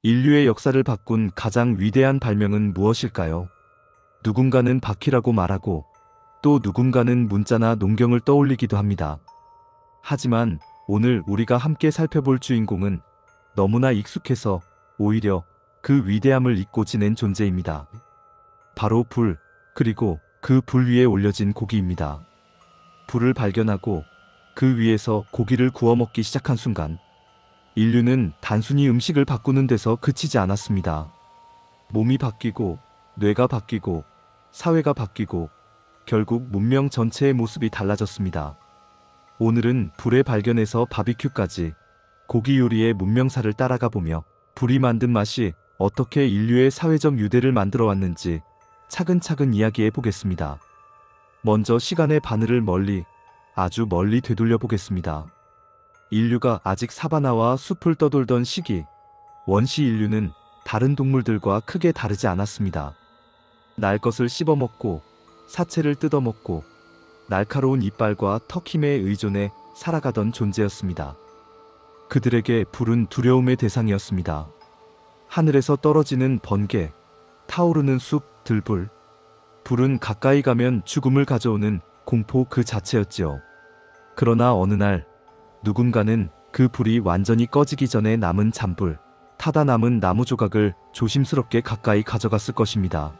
인류의 역사를 바꾼 가장 위대한 발명은 무엇일까요? 누군가는 바퀴라고 말하고 또 누군가는 문자나 농경을 떠올리기도 합니다. 하지만 오늘 우리가 함께 살펴볼 주인공은 너무나 익숙해서 오히려 그 위대함을 잊고 지낸 존재입니다. 바로 불, 그리고 그 불 위에 올려진 고기입니다. 불을 발견하고 그 위에서 고기를 구워 먹기 시작한 순간 인류는 단순히 음식을 바꾸는 데서 그치지 않았습니다. 몸이 바뀌고 뇌가 바뀌고 사회가 바뀌고 결국 문명 전체의 모습이 달라졌습니다. 오늘은 불의 발견에서 바비큐까지 고기 요리의 문명사를 따라가 보며 불이 만든 맛이 어떻게 인류의 사회적 유대를 만들어 왔는지 차근차근 이야기해 보겠습니다. 먼저 시간의 바늘을 아주 멀리 되돌려 보겠습니다. 인류가 아직 사바나와 숲을 떠돌던 시기, 원시 인류는 다른 동물들과 크게 다르지 않았습니다. 날 것을 씹어먹고 사체를 뜯어먹고 날카로운 이빨과 턱 힘에 의존해 살아가던 존재였습니다. 그들에게 불은 두려움의 대상이었습니다. 하늘에서 떨어지는 번개, 타오르는 숲, 들불. 불은 가까이 가면 죽음을 가져오는 공포 그 자체였지요. 그러나 어느 날 누군가는 그 불이 완전히 꺼지기 전에 남은 잔불, 타다 남은 나무 조각을 조심스럽게 가까이 가져갔을 것입니다.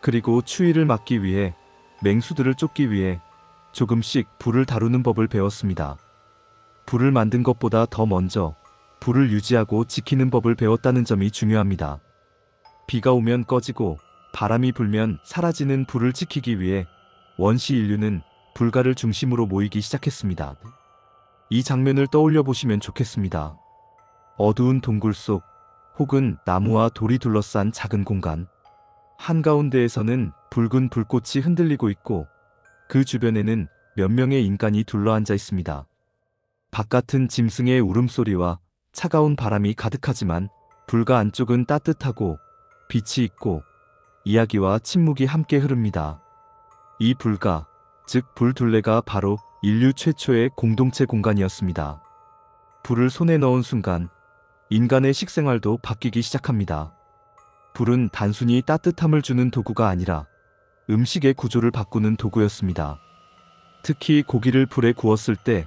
그리고 추위를 막기 위해, 맹수들을 쫓기 위해 조금씩 불을 다루는 법을 배웠습니다. 불을 만든 것보다 더 먼저 불을 유지하고 지키는 법을 배웠다는 점이 중요합니다. 비가 오면 꺼지고 바람이 불면 사라지는 불을 지키기 위해 원시 인류는 불가를 중심으로 모이기 시작했습니다. 이 장면을 떠올려 보시면 좋겠습니다. 어두운 동굴 속 혹은 나무와 돌이 둘러싼 작은 공간. 한가운데에서는 붉은 불꽃이 흔들리고 있고 그 주변에는 몇 명의 인간이 둘러앉아 있습니다. 바깥은 짐승의 울음소리와 차가운 바람이 가득하지만 불가 안쪽은 따뜻하고 빛이 있고 이야기와 침묵이 함께 흐릅니다. 이 불가, 즉 불둘레가 바로 인류 최초의 공동체 공간이었습니다. 불을 손에 넣은 순간 인간의 식생활도 바뀌기 시작합니다. 불은 단순히 따뜻함을 주는 도구가 아니라 음식의 구조를 바꾸는 도구였습니다. 특히 고기를 불에 구웠을 때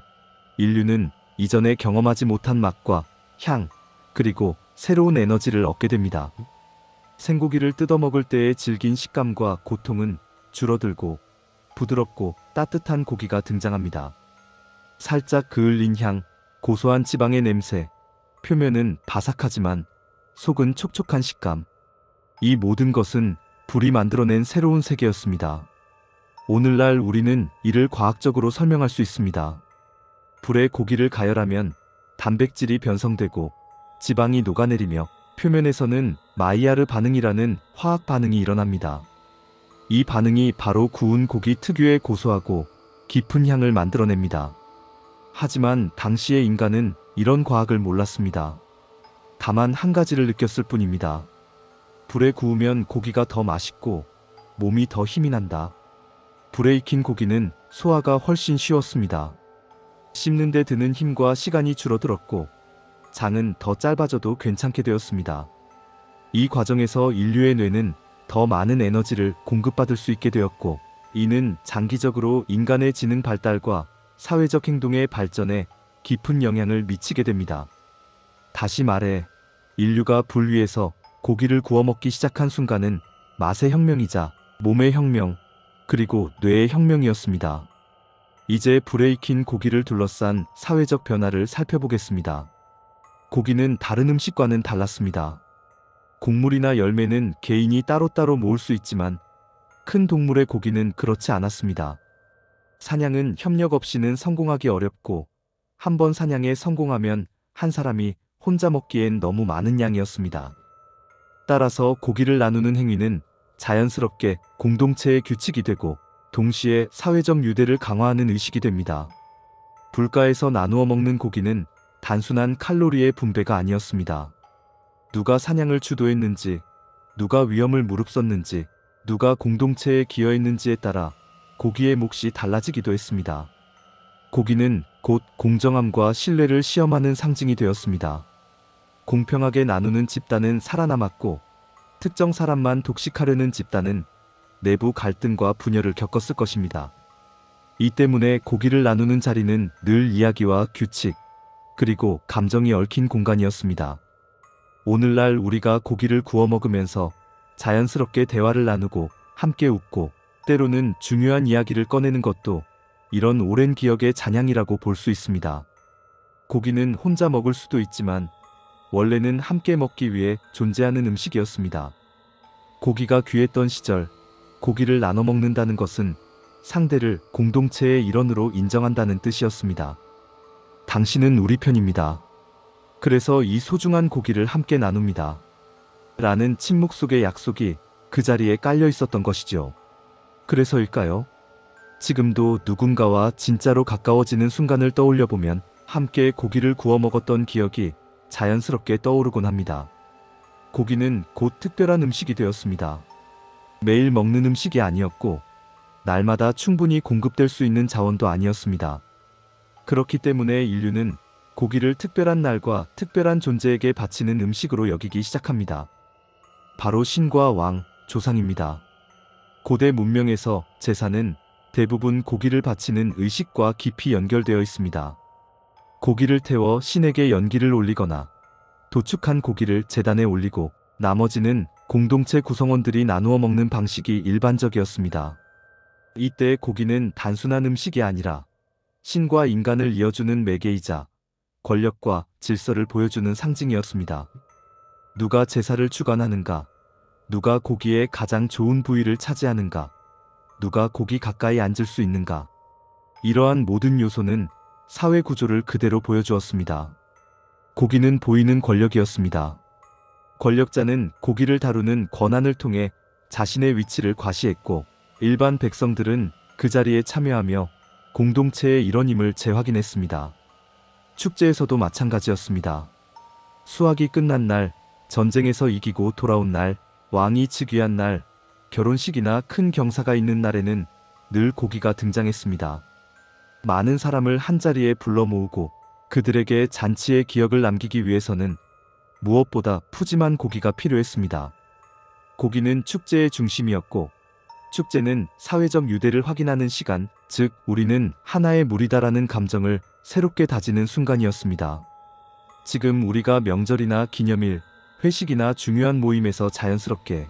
인류는 이전에 경험하지 못한 맛과 향, 그리고 새로운 에너지를 얻게 됩니다. 생고기를 뜯어먹을 때의 질긴 식감과 고통은 줄어들고 부드럽고 따뜻한 고기가 등장합니다. 살짝 그을린 향, 고소한 지방의 냄새, 표면은 바삭하지만 속은 촉촉한 식감. 이 모든 것은 불이 만들어낸 새로운 세계였습니다. 오늘날 우리는 이를 과학적으로 설명할 수 있습니다. 불에 고기를 가열하면 단백질이 변성되고 지방이 녹아내리며 표면에서는 마이야르 반응이라는 화학 반응이 일어납니다. 이 반응이 바로 구운 고기 특유의 고소하고 깊은 향을 만들어냅니다. 하지만 당시의 인간은 이런 과학을 몰랐습니다. 다만 한 가지를 느꼈을 뿐입니다. 불에 구우면 고기가 더 맛있고 몸이 더 힘이 난다. 불에 익힌 고기는 소화가 훨씬 쉬웠습니다. 씹는 데 드는 힘과 시간이 줄어들었고 장은 더 짧아져도 괜찮게 되었습니다. 이 과정에서 인류의 뇌는 더 많은 에너지를 공급받을 수 있게 되었고 이는 장기적으로 인간의 지능 발달과 사회적 행동의 발전에 깊은 영향을 미치게 됩니다. 다시 말해 인류가 불 위에서 고기를 구워 먹기 시작한 순간은 맛의 혁명이자 몸의 혁명, 그리고 뇌의 혁명이었습니다. 이제 불에 익힌 고기를 둘러싼 사회적 변화를 살펴보겠습니다. 고기는 다른 음식과는 달랐습니다. 곡물이나 열매는 개인이 따로따로 모을 수 있지만 큰 동물의 고기는 그렇지 않았습니다. 사냥은 협력 없이는 성공하기 어렵고 한번 사냥에 성공하면 한 사람이 혼자 먹기엔 너무 많은 양이었습니다. 따라서 고기를 나누는 행위는 자연스럽게 공동체의 규칙이 되고 동시에 사회적 유대를 강화하는 의식이 됩니다. 불가에서 나누어 먹는 고기는 단순한 칼로리의 분배가 아니었습니다. 누가 사냥을 주도했는지, 누가 위험을 무릅썼는지, 누가 공동체에 기여했는지에 따라 고기의 몫이 달라지기도 했습니다. 고기는 곧 공정함과 신뢰를 시험하는 상징이 되었습니다. 공평하게 나누는 집단은 살아남았고 특정 사람만 독식하려는 집단은 내부 갈등과 분열을 겪었을 것입니다. 이 때문에 고기를 나누는 자리는 늘 이야기와 규칙, 그리고 감정이 얽힌 공간이었습니다. 오늘날 우리가 고기를 구워 먹으면서 자연스럽게 대화를 나누고 함께 웃고 때로는 중요한 이야기를 꺼내는 것도 이런 오랜 기억의 잔향이라고 볼 수 있습니다. 고기는 혼자 먹을 수도 있지만 원래는 함께 먹기 위해 존재하는 음식이었습니다. 고기가 귀했던 시절, 고기를 나눠 먹는다는 것은 상대를 공동체의 일원으로 인정한다는 뜻이었습니다. 당신은 우리 편입니다. 그래서 이 소중한 고기를 함께 나눕니다. 라는 침묵 속의 약속이 그 자리에 깔려 있었던 것이죠. 그래서일까요? 지금도 누군가와 진짜로 가까워지는 순간을 떠올려 보면 함께 고기를 구워 먹었던 기억이 자연스럽게 떠오르곤 합니다. 고기는 곧 특별한 음식이 되었습니다. 매일 먹는 음식이 아니었고 날마다 충분히 공급될 수 있는 자원도 아니었습니다. 그렇기 때문에 인류는 고기를 특별한 날과 특별한 존재에게 바치는 음식으로 여기기 시작합니다. 바로 신과 왕, 조상입니다. 고대 문명에서 제사는 대부분 고기를 바치는 의식과 깊이 연결되어 있습니다. 고기를 태워 신에게 연기를 올리거나 도축한 고기를 제단에 올리고 나머지는 공동체 구성원들이 나누어 먹는 방식이 일반적이었습니다. 이때 고기는 단순한 음식이 아니라 신과 인간을 이어주는 매개이자 권력과 질서를 보여주는 상징이었습니다. 누가 제사를 주관하는가, 누가 고기의 가장 좋은 부위를 차지하는가, 누가 고기 가까이 앉을 수 있는가, 이러한 모든 요소는 사회 구조를 그대로 보여주었습니다. 고기는 보이는 권력이었습니다. 권력자는 고기를 다루는 권한을 통해 자신의 위치를 과시했고 일반 백성들은 그 자리에 참여하며 공동체의 일원임을 재확인했습니다. 축제에서도 마찬가지였습니다. 수확이 끝난 날, 전쟁에서 이기고 돌아온 날, 왕이 즉위한 날, 결혼식이나 큰 경사가 있는 날에는 늘 고기가 등장했습니다. 많은 사람을 한자리에 불러 모으고 그들에게 잔치의 기억을 남기기 위해서는 무엇보다 푸짐한 고기가 필요했습니다. 고기는 축제의 중심이었고 축제는 사회적 유대를 확인하는 시간, 즉 우리는 하나의 무리다라는 감정을 새롭게 다지는 순간이었습니다. 지금 우리가 명절이나 기념일, 회식이나 중요한 모임에서 자연스럽게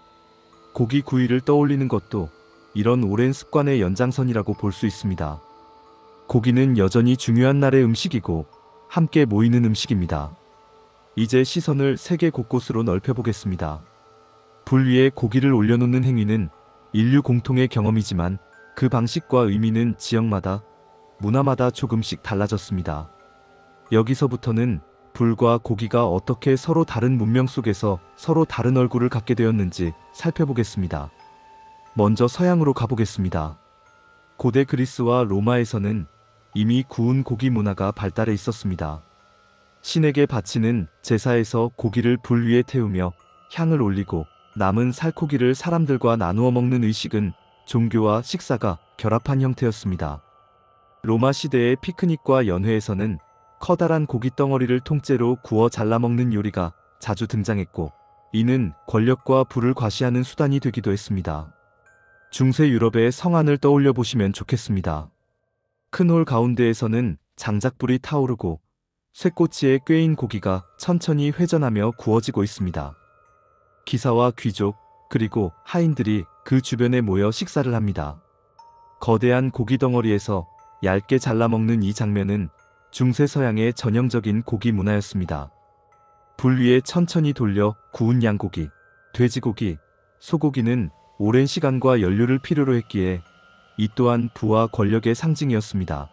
고기 구이를 떠올리는 것도 이런 오랜 습관의 연장선이라고 볼 수 있습니다. 고기는 여전히 중요한 날의 음식이고 함께 모이는 음식입니다. 이제 시선을 세계 곳곳으로 넓혀보겠습니다. 불 위에 고기를 올려놓는 행위는 인류 공통의 경험이지만 그 방식과 의미는 지역마다, 문화마다 조금씩 달라졌습니다. 여기서부터는 불과 고기가 어떻게 서로 다른 문명 속에서 서로 다른 얼굴을 갖게 되었는지 살펴보겠습니다. 먼저 서양으로 가보겠습니다. 고대 그리스와 로마에서는 이미 구운 고기 문화가 발달해 있었습니다. 신에게 바치는 제사에서 고기를 불 위에 태우며 향을 올리고 남은 살코기를 사람들과 나누어 먹는 의식은 종교와 식사가 결합한 형태였습니다. 로마 시대의 피크닉과 연회에서는 커다란 고기 덩어리를 통째로 구워 잘라 먹는 요리가 자주 등장했고 이는 권력과 부를 과시하는 수단이 되기도 했습니다. 중세 유럽의 성안을 떠올려 보시면 좋겠습니다. 큰 홀 가운데에서는 장작불이 타오르고 쇠꼬치에 꿰인 고기가 천천히 회전하며 구워지고 있습니다. 기사와 귀족, 그리고 하인들이 그 주변에 모여 식사를 합니다. 거대한 고기 덩어리에서 얇게 잘라 먹는 이 장면은 중세 서양의 전형적인 고기 문화였습니다. 불 위에 천천히 돌려 구운 양고기, 돼지고기, 소고기는 오랜 시간과 연료를 필요로 했기에 이 또한 부와 권력의 상징이었습니다.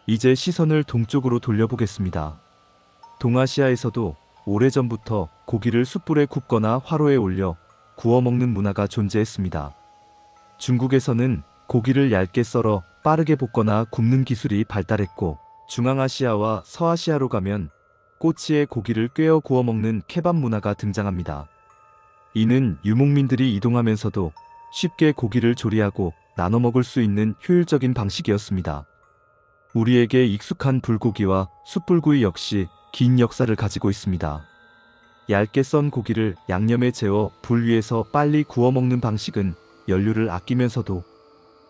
이제 시선을 동쪽으로 돌려보겠습니다. 동아시아에서도 오래전부터 고기를 숯불에 굽거나 화로에 올려 구워 먹는 문화가 존재했습니다. 중국에서는 고기를 얇게 썰어 빠르게 볶거나 굽는 기술이 발달했고 중앙아시아와 서아시아로 가면 꼬치에 고기를 꿰어 구워 먹는 케밥 문화가 등장합니다. 이는 유목민들이 이동하면서도 쉽게 고기를 조리하고 나눠 먹을 수 있는 효율적인 방식이었습니다. 우리에게 익숙한 불고기와 숯불구이 역시 긴 역사를 가지고 있습니다. 얇게 썬 고기를 양념에 재워 불 위에서 빨리 구워 먹는 방식은 연료를 아끼면서도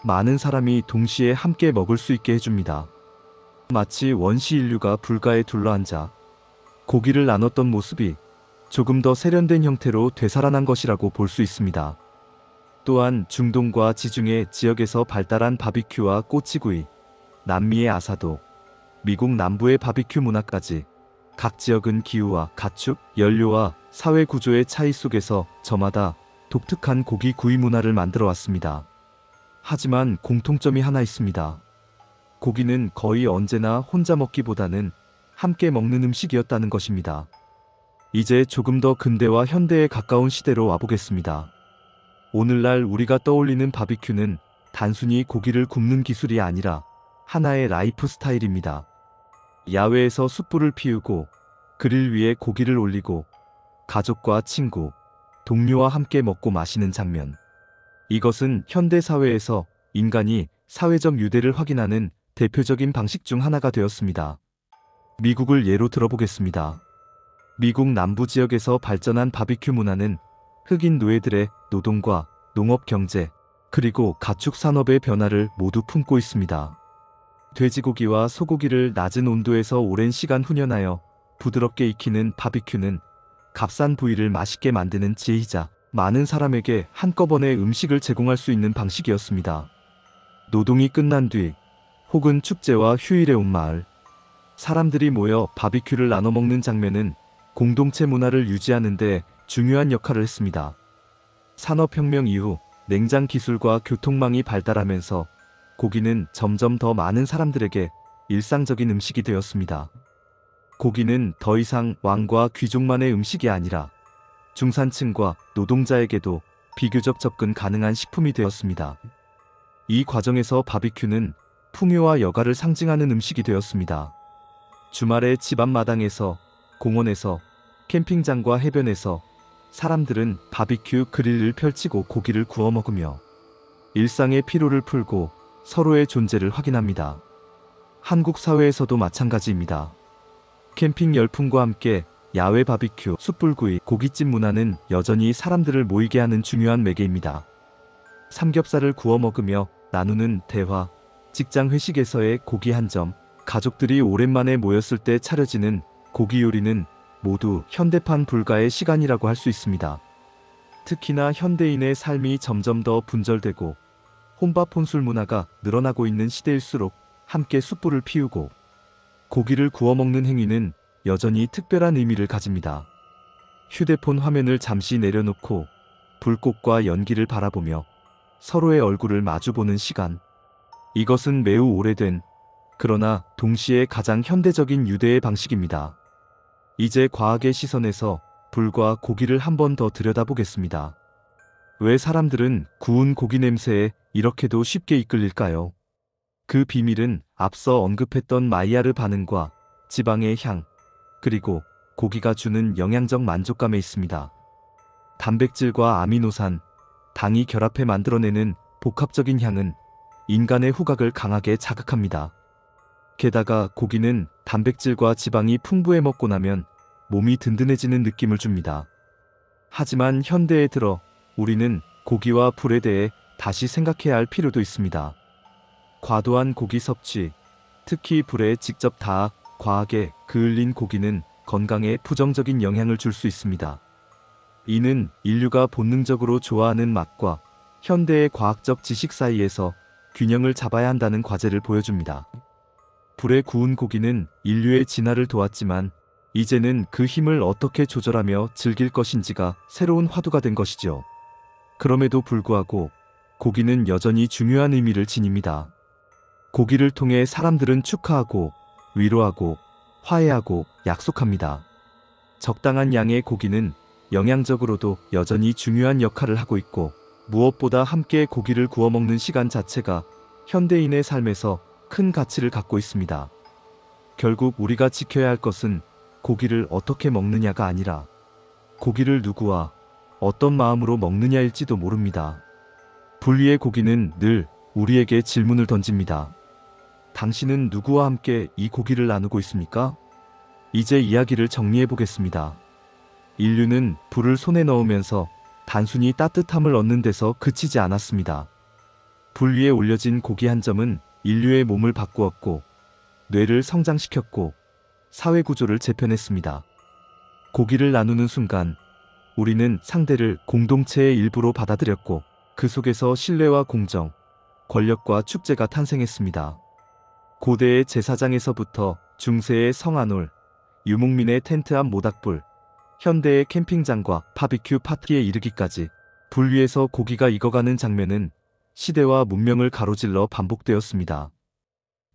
많은 사람이 동시에 함께 먹을 수 있게 해줍니다. 마치 원시 인류가 불가에 둘러앉아 고기를 나눴던 모습이 조금 더 세련된 형태로 되살아난 것이라고 볼 수 있습니다. 또한 중동과 지중해 지역에서 발달한 바비큐와 꼬치구이, 남미의 아사도, 미국 남부의 바비큐 문화까지 각 지역은 기후와 가축, 연료와 사회 구조의 차이 속에서 저마다 독특한 고기 구이 문화를 만들어 왔습니다. 하지만 공통점이 하나 있습니다. 고기는 거의 언제나 혼자 먹기보다는 함께 먹는 음식이었다는 것입니다. 이제 조금 더 근대와 현대에 가까운 시대로 와보겠습니다. 오늘날 우리가 떠올리는 바비큐는 단순히 고기를 굽는 기술이 아니라 하나의 라이프 스타일입니다. 야외에서 숯불을 피우고 그릴 위에 고기를 올리고 가족과 친구, 동료와 함께 먹고 마시는 장면. 이것은 현대 사회에서 인간이 사회적 유대를 확인하는 대표적인 방식 중 하나가 되었습니다. 미국을 예로 들어보겠습니다. 미국 남부 지역에서 발전한 바비큐 문화는 흑인 노예들의 노동과 농업 경제, 그리고 가축 산업의 변화를 모두 품고 있습니다. 돼지고기와 소고기를 낮은 온도에서 오랜 시간 훈연하여 부드럽게 익히는 바비큐는 값싼 부위를 맛있게 만드는 지혜이자 많은 사람에게 한꺼번에 음식을 제공할 수 있는 방식이었습니다. 노동이 끝난 뒤 혹은 축제와 휴일에 온 마을, 사람들이 모여 바비큐를 나눠 먹는 장면은 공동체 문화를 유지하는 데 중요한 역할을 했습니다. 산업혁명 이후 냉장 기술과 교통망이 발달하면서 고기는 점점 더 많은 사람들에게 일상적인 음식이 되었습니다. 고기는 더 이상 왕과 귀족만의 음식이 아니라 중산층과 노동자에게도 비교적 접근 가능한 식품이 되었습니다. 이 과정에서 바비큐는 풍요와 여가를 상징하는 음식이 되었습니다. 주말에 집 앞마당에서, 공원에서, 캠핑장과 해변에서 사람들은 바비큐 그릴을 펼치고 고기를 구워 먹으며 일상의 피로를 풀고 서로의 존재를 확인합니다. 한국 사회에서도 마찬가지입니다. 캠핑 열풍과 함께 야외 바비큐, 숯불구이, 고깃집 문화는 여전히 사람들을 모이게 하는 중요한 매개입니다. 삼겹살을 구워 먹으며 나누는 대화, 직장 회식에서의 고기 한 점, 가족들이 오랜만에 모였을 때 차려지는 고기 요리는 모두 현대판 불가의 시간이라고 할 수 있습니다. 특히나 현대인의 삶이 점점 더 분절되고 혼밥 혼술 문화가 늘어나고 있는 시대일수록 함께 숯불을 피우고 고기를 구워 먹는 행위는 여전히 특별한 의미를 가집니다. 휴대폰 화면을 잠시 내려놓고 불꽃과 연기를 바라보며 서로의 얼굴을 마주보는 시간. 이것은 매우 오래된, 그러나 동시에 가장 현대적인 유대의 방식입니다. 이제 과학의 시선에서 불과 고기를 한 번 더 들여다보겠습니다. 왜 사람들은 구운 고기 냄새에 이렇게도 쉽게 이끌릴까요? 그 비밀은 앞서 언급했던 마이야르 반응과 지방의 향, 그리고 고기가 주는 영양적 만족감에 있습니다. 단백질과 아미노산, 당이 결합해 만들어내는 복합적인 향은 인간의 후각을 강하게 자극합니다. 게다가 고기는 단백질과 지방이 풍부해 먹고 나면 몸이 든든해지는 느낌을 줍니다. 하지만 현대에 들어 우리는 고기와 불에 대해 다시 생각해야 할 필요도 있습니다. 과도한 고기 섭취, 특히 불에 직접 닿아 과하게 그을린 고기는 건강에 부정적인 영향을 줄 수 있습니다. 이는 인류가 본능적으로 좋아하는 맛과 현대의 과학적 지식 사이에서 균형을 잡아야 한다는 과제를 보여줍니다. 불에 구운 고기는 인류의 진화를 도왔지만 이제는 그 힘을 어떻게 조절하며 즐길 것인지가 새로운 화두가 된 것이죠. 그럼에도 불구하고 고기는 여전히 중요한 의미를 지닙니다. 고기를 통해 사람들은 축하하고 위로하고 화해하고 약속합니다. 적당한 양의 고기는 영양적으로도 여전히 중요한 역할을 하고 있고 무엇보다 함께 고기를 구워 먹는 시간 자체가 현대인의 삶에서 큰 가치를 갖고 있습니다. 결국 우리가 지켜야 할 것은 고기를 어떻게 먹느냐가 아니라 고기를 누구와 어떤 마음으로 먹느냐일지도 모릅니다. 불 위의 고기는 늘 우리에게 질문을 던집니다. 당신은 누구와 함께 이 고기를 나누고 있습니까? 이제 이야기를 정리해 보겠습니다. 인류는 불을 손에 넣으면서 단순히 따뜻함을 얻는 데서 그치지 않았습니다. 불 위에 올려진 고기 한 점은 인류의 몸을 바꾸었고, 뇌를 성장시켰고, 사회 구조를 재편했습니다. 고기를 나누는 순간, 우리는 상대를 공동체의 일부로 받아들였고, 그 속에서 신뢰와 공정, 권력과 축제가 탄생했습니다. 고대의 제사장에서부터 중세의 성안올, 유목민의 텐트 앞 모닥불, 현대의 캠핑장과 바비큐 파티에 이르기까지 불 위에서 고기가 익어가는 장면은 시대와 문명을 가로질러 반복되었습니다.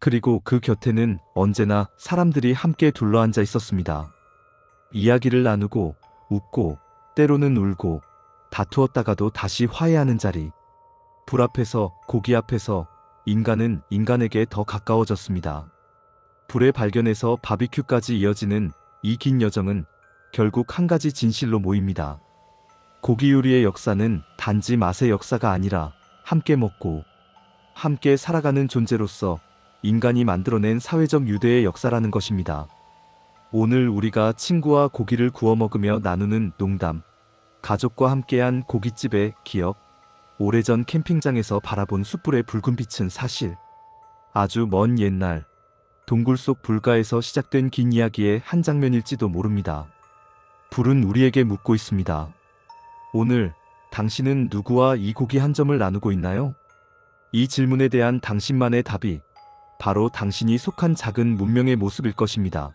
그리고 그 곁에는 언제나 사람들이 함께 둘러앉아 있었습니다. 이야기를 나누고, 웃고, 때로는 울고, 다투었다가도 다시 화해하는 자리. 불 앞에서, 고기 앞에서 인간은 인간에게 더 가까워졌습니다. 불의 발견에서 바비큐까지 이어지는 이 긴 여정은 결국 한 가지 진실로 모입니다. 고기 요리의 역사는 단지 맛의 역사가 아니라 함께 먹고 함께 살아가는 존재로서 인간이 만들어낸 사회적 유대의 역사라는 것입니다. 오늘 우리가 친구와 고기를 구워 먹으며 나누는 농담, 가족과 함께한 고깃집의 기억, 오래전 캠핑장에서 바라본 숯불의 붉은 빛은 사실 아주 먼 옛날 동굴 속 불가에서 시작된 긴 이야기의 한 장면일지도 모릅니다. 불은 우리에게 묻고 있습니다. 오늘 당신은 누구와 이 고기 한 점을 나누고 있나요? 이 질문에 대한 당신만의 답이 바로 당신이 속한 작은 문명의 모습일 것입니다.